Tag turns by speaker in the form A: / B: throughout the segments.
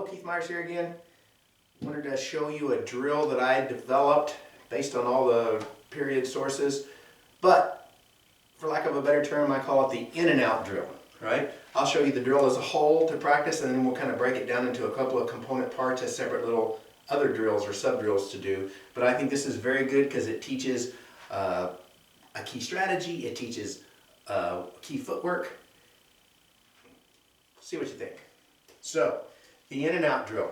A: Keith Myers here again. Wanted to show you a drill that I developed based on all the period sources, but for lack of a better term, I call it the in and out drill, right? I'll show you the drill as a whole to practice, and then we'll kind of break it down into a couple of component parts as separate little other drills or sub drills to do. But I think this is very good because it teaches a key strategy, it teaches key footwork. See what you think. So, the in and out drill.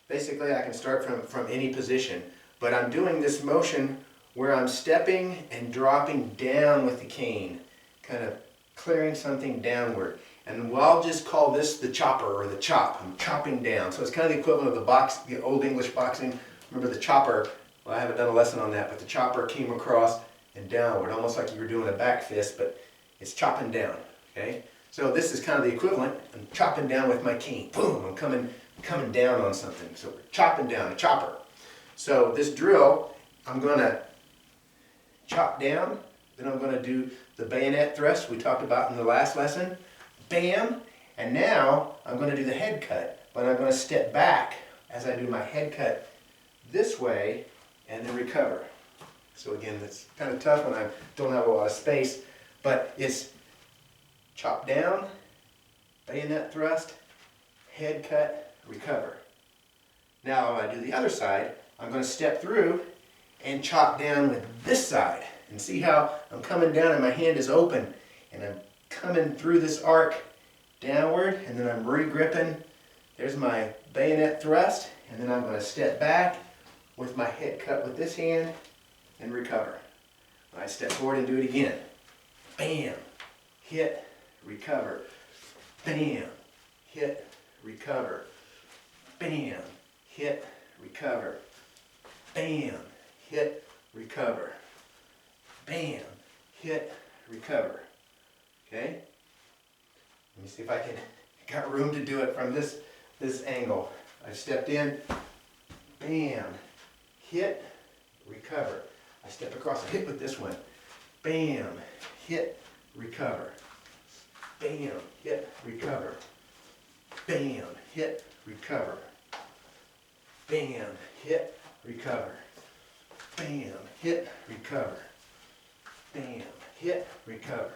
A: Basically, I can start from any position, but I'm doing this motion where I'm stepping and dropping down with the cane, kind of clearing something downward. And I'll just call this the chopper or the chop. I'm chopping down. So it's kind of the equivalent of the old English boxing. Remember the chopper? Well, I haven't done a lesson on that, but the chopper came across and downward, almost like you were doing a back fist, but it's chopping down. Okay? So this is kind of the equivalent. I'm chopping down with my cane. Boom! I'm coming down on something. So we're chopping down, a chopper. So this drill, I'm going to chop down, then I'm going to do the bayonet thrust we talked about in the last lesson. Bam! And now I'm going to do the head cut, but I'm going to step back as I do my head cut this way and then recover. So again, it's kind of tough when I don't have a lot of space, but it's chop down, bayonet thrust, head cut, recover. Now when I do the other side, I'm going to step through and chop down with this side. And see how I'm coming down and my hand is open and I'm coming through this arc downward, and then I'm re-gripping. There's my bayonet thrust, and then I'm going to step back with my head cut with this hand and recover. I step forward and do it again. Bam! Hit, recover. Bam! Hit, recover. Bam! Hit, recover. Bam! Hit, recover. Bam! Hit, recover. Okay? Let me see if I got room to do it from this angle. I stepped in, bam, hit, recover. I step across the hip with this one. Bam, hit, recover. Bam, hit, recover. Bam, hit, recover. Bam, hit, recover. Bam, hit, recover. Bam, hit, recover.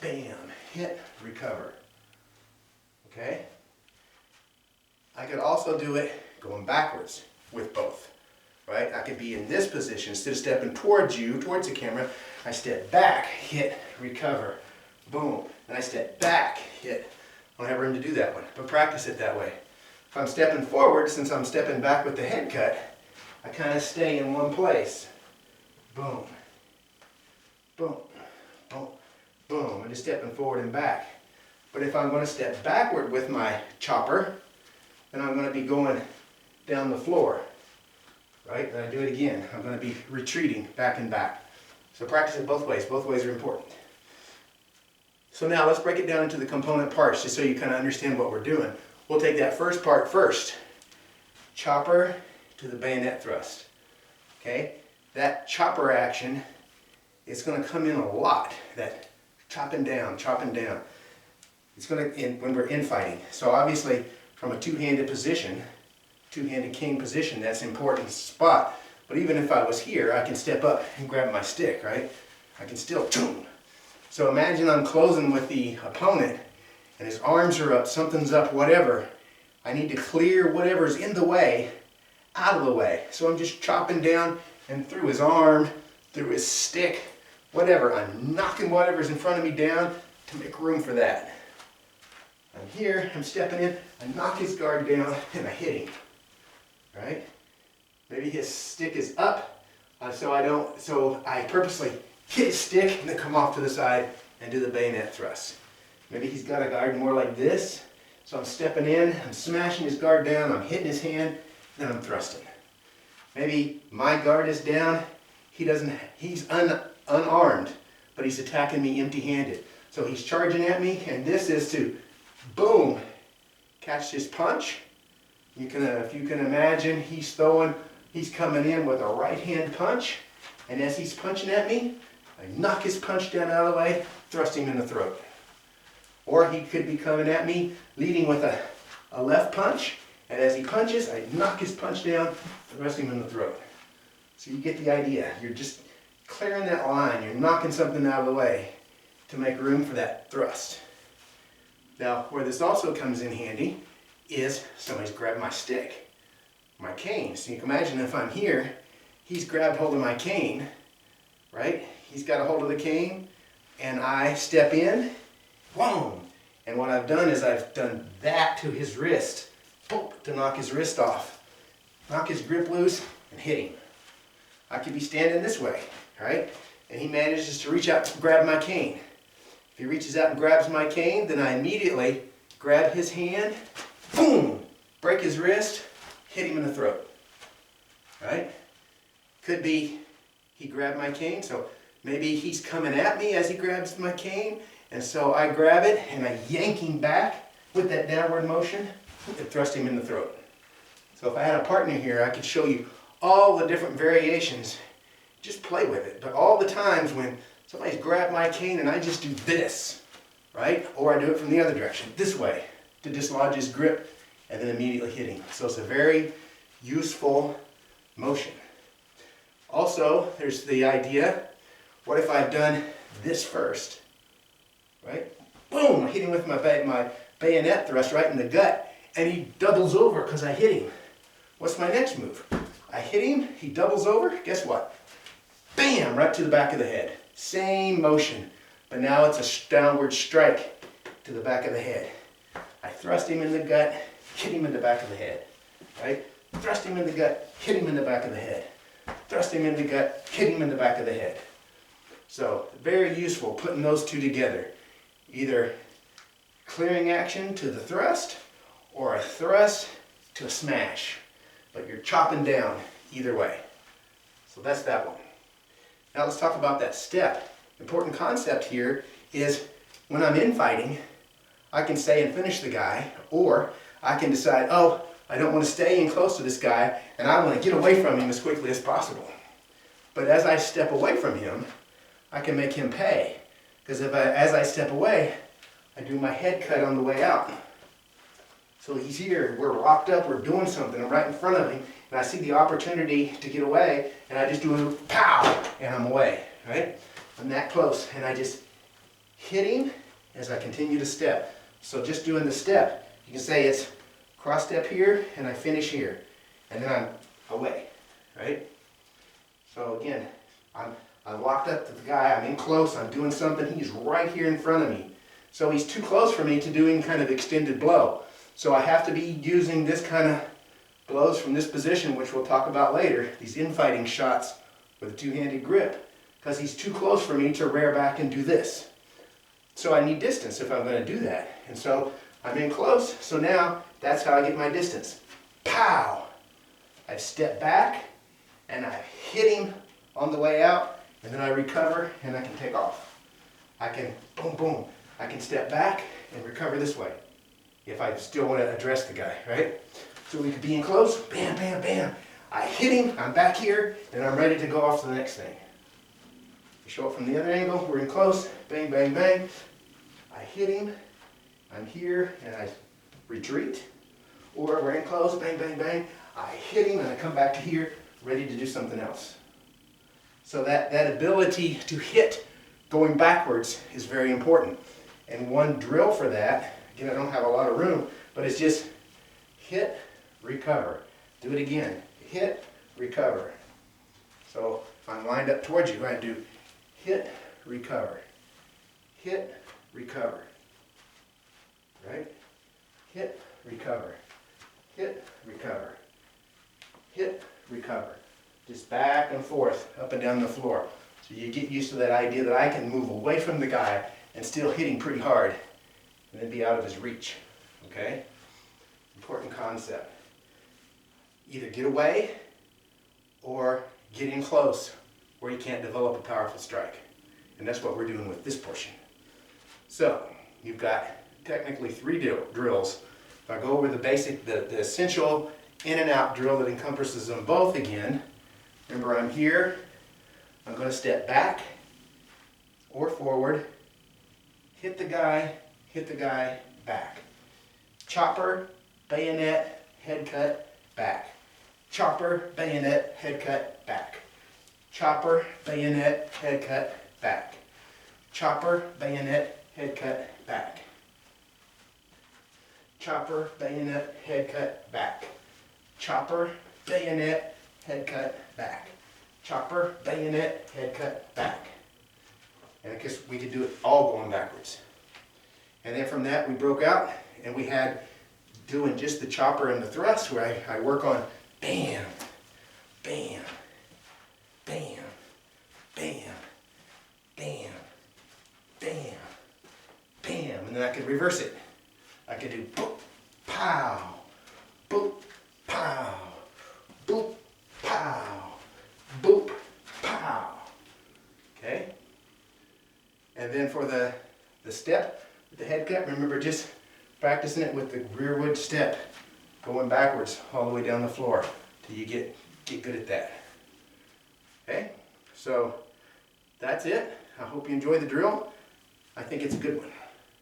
A: Bam, hit, recover. Okay? I could also do it going backwards with both. Right? I could be in this position. Instead of stepping towards you, towards the camera, I step back, hit, recover. Boom. Then I step back, hit. I don't have room to do that one, but practice it that way. If I'm stepping forward, since I'm stepping back with the head cut, I kind of stay in one place. Boom. Boom. Boom. Boom. I'm just stepping forward and back. But if I'm going to step backward with my chopper, then I'm going to be going down the floor. Right? Then I do it again. I'm going to be retreating back and back. So practice it both ways. Both ways are important. So now let's break it down into the component parts just so you kind of understand what we're doing. We'll take that first part first. Chopper to the bayonet thrust. Okay? That chopper action is going to come in a lot. That chopping down, chopping down. It's going to, when we're infighting. So obviously, from a two-handed position, two-handed king position, that's an important spot. But even if I was here, I can step up and grab my stick, right? I can still, boom. So imagine I'm closing with the opponent, and his arms are up, something's up, whatever. I need to clear whatever's in the way, out of the way. So I'm just chopping down and through his arm, through his stick, whatever. I'm knocking whatever's in front of me down to make room for that. I'm here, I'm stepping in, I knock his guard down, and I hit him. Right? Maybe his stick is up, so I purposely hit his stick and then come off to the side and do the bayonet thrust. Maybe he's got a guard more like this, so I'm stepping in, I'm smashing his guard down, I'm hitting his hand, then I'm thrusting. Maybe my guard is down, he's unarmed, but he's attacking me empty-handed. So he's charging at me, and this is to, boom, catch his punch. If you can imagine, he's coming in with a right hand punch, and as he's punching at me, I knock his punch down out of the way, thrust him in the throat. Or he could be coming at me, leading with a a left punch, and as he punches, I knock his punch down, thrust him in the throat. So you get the idea. You're just clearing that line. You're knocking something out of the way to make room for that thrust. Now, where this also comes in handy is somebody's grabbed my stick, my cane. So you can imagine if I'm here, he's grabbed hold of my cane, right? He's got a hold of the cane, and I step in, boom. And what I've done is I've done that to his wrist, boom, to knock his wrist off, knock his grip loose, and hit him. I could be standing this way, right? And he manages to reach out and grab my cane. If he reaches out and grabs my cane, then I immediately grab his hand, boom, break his wrist, hit him in the throat, right? Could be he grabbed my cane, so maybe he's coming at me as he grabs my cane, and so I grab it and I yank him back with that downward motion and thrust him in the throat. So if I had a partner here, I could show you all the different variations. Just play with it. But all the times when somebody's grabbed my cane and I just do this, right? Or I do it from the other direction, this way, to dislodge his grip and then immediately hit him. So it's a very useful motion. Also, there's the idea, what if I've done this first, right? Boom, I hit him with my bayonet thrust right in the gut, and he doubles over because I hit him. What's my next move? I hit him, he doubles over, guess what? Bam, right to the back of the head. Same motion, but now it's a downward strike to the back of the head. I thrust him in the gut, hit him in the back of the head, right? Thrust him in the gut, hit him in the back of the head. Thrust him in the gut, hit him in the back of the head. So, very useful putting those two together. Either clearing action to the thrust, or a thrust to a smash. But you're chopping down either way. So that's that one. Now let's talk about that step. Important concept here is when I'm infighting, I can stay and finish the guy, or I can decide, oh, I don't want to stay in close to this guy, and I want to get away from him as quickly as possible. But as I step away from him, I can make him pay. Because as I step away, I do my head cut on the way out. So he's here, we're locked up, we're doing something, I'm right in front of him, and I see the opportunity to get away, and I just do a pow, and I'm away, right? I'm that close, and I just hit him as I continue to step. So just doing the step, you can say it's cross step here, and I finish here, and then I'm away, right? So again, I'm locked up to the guy, I'm in close, I'm doing something, he's right here in front of me. So he's too close for me to do any kind of extended blow. So I have to be using this kind of blows from this position, which we'll talk about later, these infighting shots with a two-handed grip, because he's too close for me to rear back and do this. So I need distance if I'm going to do that. And so I'm in close, so now that's how I get my distance. Pow! I've stepped back, and I hit him on the way out, and then I recover, and I can take off. I can, boom, boom, I can step back and recover this way, if I still want to address the guy, right? So we could be in close, bam, bam, bam. I hit him, I'm back here, and I'm ready to go off to the next thing. Show it from the other angle, we're in close, bang, bang, bang. I hit him, I'm here, and I retreat. Or we're in close, bang, bang, bang. I hit him, and I come back to here, ready to do something else. So that ability to hit going backwards is very important. And one drill for that, again, I don't have a lot of room, but it's just hit, recover. Do it again. Hit, recover. So if I'm lined up towards you, I do hit, recover. Hit, recover. Right? Hit, recover. Hit, recover. Hit, recover. Just back and forth, up and down the floor. So you get used to that idea that I can move away from the guy and still hit him pretty hard and then be out of his reach. Okay? Important concept. Either get away or get in close where you can't develop a powerful strike. And that's what we're doing with this portion. So, you've got technically 3 drills. If I go over the basic, the essential in and out drill that encompasses them both again, remember I'm here, I'm going to step back or forward, hit the guy, back. Chopper, bayonet, head cut, back. Chopper, bayonet, head cut, back. Chopper, bayonet, head cut, back. Chopper, bayonet, head cut, back. Chopper, bayonet, head cut, back. Chopper, bayonet, head cut, back. Chopper, bayonet, head cut, back. And I guess we could do it all going backwards. And then from that we broke out and we had doing just the chopper and the thrust where I work on bam, bam, bam, bam, bam, bam, bam. And then I could reverse it. I could do boop, pow, boop, pow, boop, pow, boop, pow. Okay? And then for the step with the head cut, remember just practicing it with the rearward step, going backwards all the way down the floor till you get good at that. Okay? So that's it. I hope you enjoy the drill. I think it's a good one.